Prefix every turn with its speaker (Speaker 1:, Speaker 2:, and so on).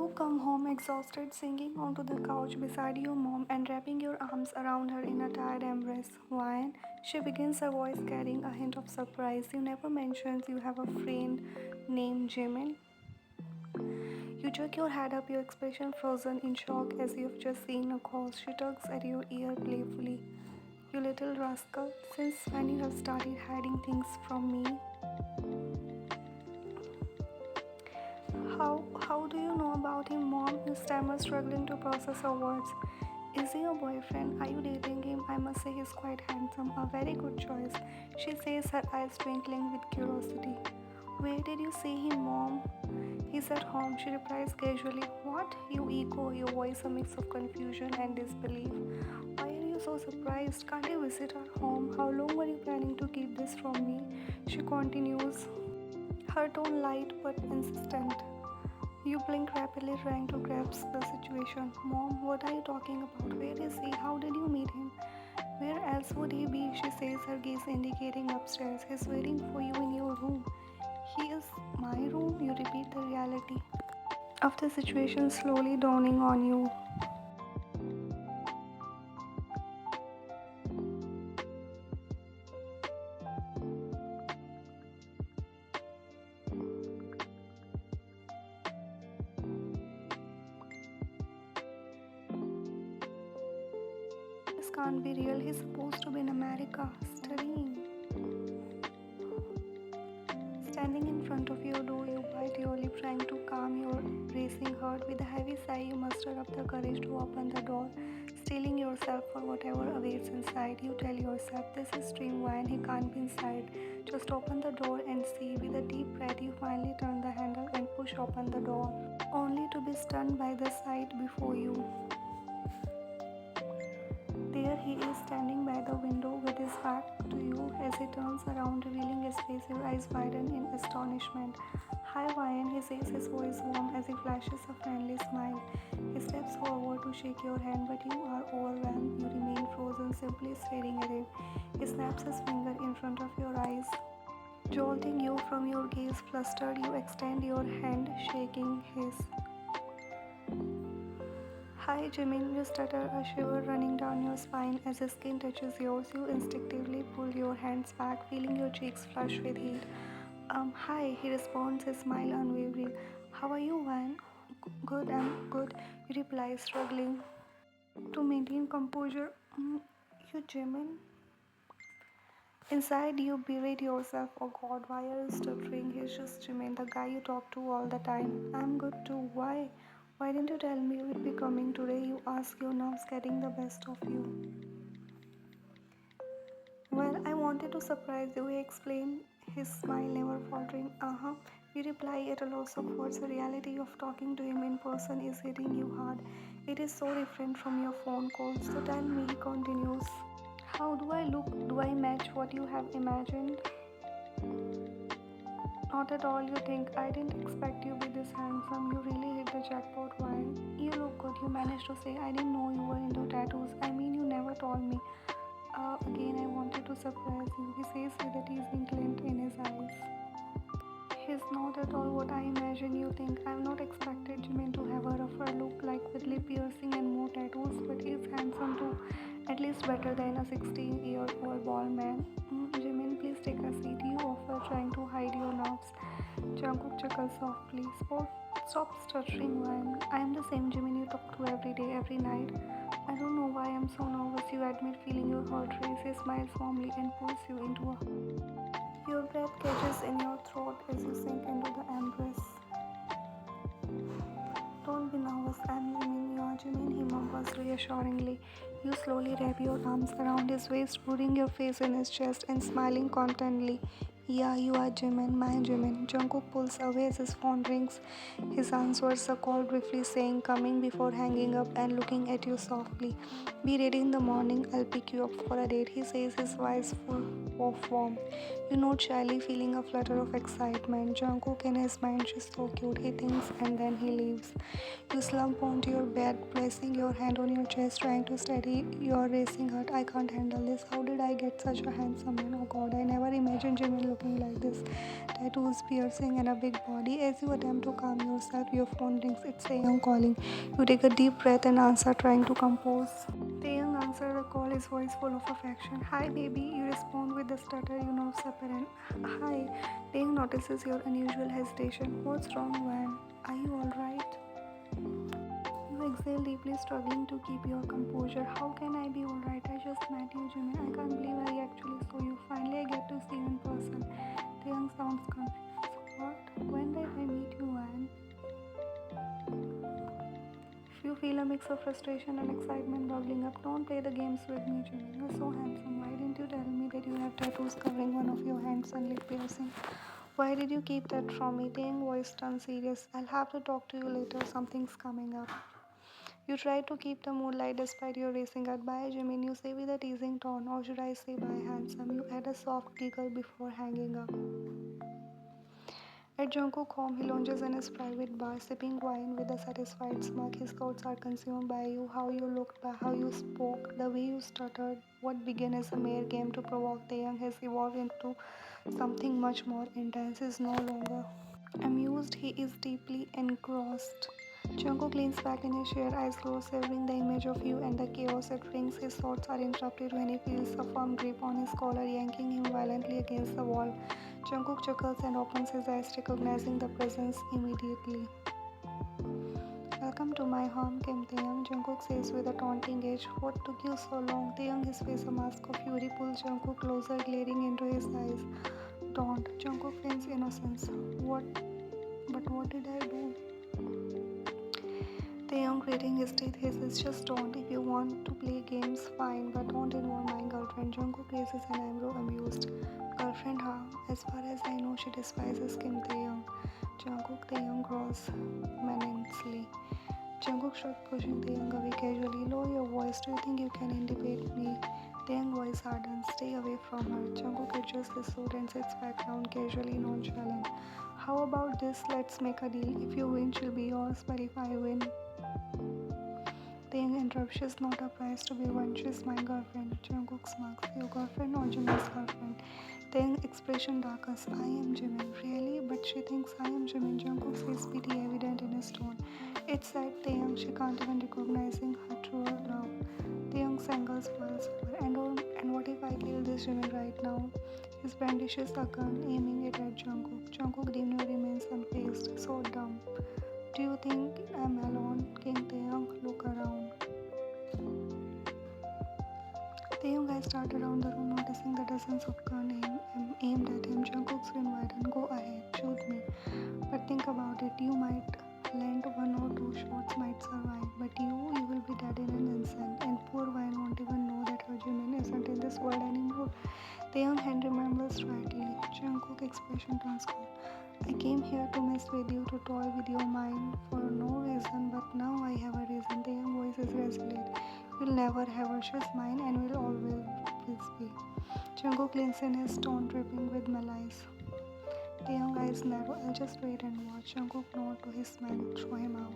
Speaker 1: You come home exhausted, sinking onto the couch beside your mom and wrapping your arms around her in a tired embrace. Why? She begins, her voice carrying a hint of surprise. You never mentioned you have a friend named Jimin. You jerk your head up, your expression frozen in shock as you've just seen a ghost. She tugs at your ear playfully. You little rascal, since when you have started hiding things from me? How do you know about him, mom? You stammer, struggling to process her words. Is he your boyfriend? Are you dating him? I must say he's quite handsome. A very good choice, she says, her eyes twinkling with curiosity. Where did you see him, mom? He's at home, she replies casually. What? You echo, your voice a mix of confusion and disbelief. Why are you so surprised? Can't you visit our home? How long were you planning to keep this from me? She continues, her tone light but insistent. You blink rapidly, trying to grasp the situation. Mom, what are you talking about? Where is he? How did you meet him? Where else would he be? She says, her gaze indicating upstairs. He's waiting for you in your room. He is my room? You repeat the reality of the situation slowly dawning on you. This can't be real. He's supposed to be in America, studying. Standing in front of your door, you bite your lip, trying to calm your racing heart. With a heavy sigh, you muster up the courage to open the door. Steeling yourself for whatever awaits inside, you tell yourself, this is stream wine, he can't be inside. Just open the door and see. With a deep breath, you finally turn the handle and push open the door, only to be stunned by the sight before you. There he is, standing by the window with his back to you. As he turns around, revealing his face, your eyes widen in astonishment. Hi, Ryan, he says, his voice warm as he flashes a friendly smile. He steps forward to shake your hand, but you are overwhelmed. You remain frozen, simply staring at him. He snaps his finger in front of your eyes, jolting you from your gaze. Flustered, you extend your hand, shaking his. Hi, Jimin, you stutter, a shiver running down your spine as his skin touches yours. You instinctively pull your hands back, feeling your cheeks flush with heat. Hi, he responds, his smile unwavering. How are you, Van? Good, I'm good, you reply, struggling to maintain composure. You, Jimin? Inside, you berate yourself. Oh God, why are you stuttering? He's just Jimin, the guy you talk to all the time. I'm good too. Why? Why didn't you tell me you'd be coming today? You ask, your nerves getting the best of you. Well, I wanted to surprise you, he explained, his smile never faltering. You reply at a loss of words. The reality of talking to him in person is hitting you hard. It is so different from your phone calls. So tell me, he continues. How do I look? Do I match what you have imagined? Not at all, you think. I didn't expect you to be this handsome. You really hit the jackpot, Ryan. You look good. You managed to say, I didn't know you were into tattoos. I mean, you never told me. Again, I wanted to surprise you, he says with a teasing glint in his eyes. He's not at all what I imagine you think. I've not expected Jimin to have a rougher look, like with lip piercing and more tattoos, but he's handsome too. At least better than a 16-year-old bald man. Jimin, please take a seat, you offer, trying to hide your nerves. Jungkook chuckles softly. Stop stuttering, Ryan. I am the same Jimin you talk to every day, every night. I don't know why I'm so nervous, you admit, feeling your heart race. He smiles warmly and pulls you into a. Your breath catches in your throat as you sink into the embrace. Don't be nervous, I'm Jimin. You are Jimin, he mumbles reassuringly. You slowly wrap your arms around his waist, putting your face in his chest and smiling contently. Yeah, you are Jimin, my Jimin. Jungkook pulls away as his phone rings. His answers a call, briefly saying, coming, before hanging up and looking at you softly. Be ready in the morning, I'll pick you up for a date, he says, his voice full of warmth. You nod shyly, feeling a flutter of excitement. Jungkook in his mind, she's so cute, he thinks, and then he leaves. You slump onto your bed, placing your hand on your chest, trying to steady your racing heart. I can't handle this. How did I get such a handsome man? Oh God, I never imagined Jimin looking like this? Tattoos, piercing, and a big body. As you attempt to calm yourself, your phone rings. It's Taehyung calling. You take a deep breath and answer, trying to compose. Taehyung answers the call, his voice full of affection. Hi, baby. You respond with a stutter, your nerves apparent. Hi. Taehyung notices your unusual hesitation. What's wrong, Van? Are you alright? You exhale deeply, struggling to keep your composure. How can I be alright? I just met you, Jimin. I can't believe I actually saw you. Finally, I get to see you in person. Taehyung sounds confused. What? When did I meet you, Van? If you feel a mix of frustration and excitement bubbling up, don't play the games with me, Jimin. You're so handsome. Why didn't you tell me that you have tattoos covering one of your hands and lip piercing? Why did you keep that from me? Taehyung voice turned serious. I'll have to talk to you later. Something's coming up. You try to keep the mood light despite your racing heart. Bye, Jimin. You say with a teasing tone, or should I say bye, handsome? You add a soft giggle before hanging up. At Jungkook home, he lounges in his private bar, sipping wine with a satisfied smirk. His thoughts are consumed by you, how you looked, by how you spoke, the way you stuttered. What began as a mere game to provoke the young has evolved into something much more intense. Is no longer amused, he is deeply engrossed. Jungkook leans back in his chair, eyes closed, savoring the image of you and the chaos it brings. His thoughts are interrupted when he feels a firm grip on his collar, yanking him violently against the wall. Jungkook chuckles and opens his eyes, recognizing the presence immediately. Welcome to my home, Kim Taehyung, Jungkook says with a taunting edge. What took you so long? Taehyung, his face a mask of fury, pulls Jungkook closer, glaring into his eyes. Don't. Jungkook feigns innocence. What? But what did I do? Taehyung, grating his teeth, hisses, just don't. If you want to play games, fine, but don't involve my girlfriend. Jungkook raises an eyebrow, amused. Girlfriend, huh? As far as I know, she despises Kim Taehyung. Jungkook, Taehyung grows menacingly. Jungkook shrugs, pushing Taehyung away casually. Lower your voice. Do you think you can intimidate me? Taehyung voice hardens. Stay away from her. Jungkook adjusts his suit and sits back down, casually nonchalant. How about this? Let's make a deal. If you win, she'll be yours, but if I win, Taehyung interrupts. She's not a prize to be won. She's my girlfriend. Jungkook smirks. Your girlfriend or Jimin's girlfriend? Taehyung's expression darkens. I am Jimin. Really? But she thinks I am Jimin. Jungkook says pity evident in his tone. It's sad, Taehyung. She can't even recognizing her true love. Taehyung's anger swells over. And what if I kill this Jimin right now? He brandishes a gun, aiming it at Jungkook. Jungkook dimly remains unfazed. So dumb. Do you think I'm alone? King Taehyung, look around. Taehyung eyes dart around the room, noticing the dozens of guns aimed at him. Jungkook's grin widened. Go ahead, shoot me. But think about it. You might land one or two shots, might survive. But you will be dead in an instant. And poor Vine won't even know that her Jimin isn't in this world anymore. Taehyung hand remembers rightly. Jungkook expression turns cold. I came here to mess with you, to toy with your mind for no reason, but now I have a reason. Taehyung voice is resolute. You'll never have her. She's mine and will always be. Jungkook leans in, his tone dripping with malice. Taehyung eyes narrow. I'll just wait and watch. Jungkook nod to his man. Throw him out.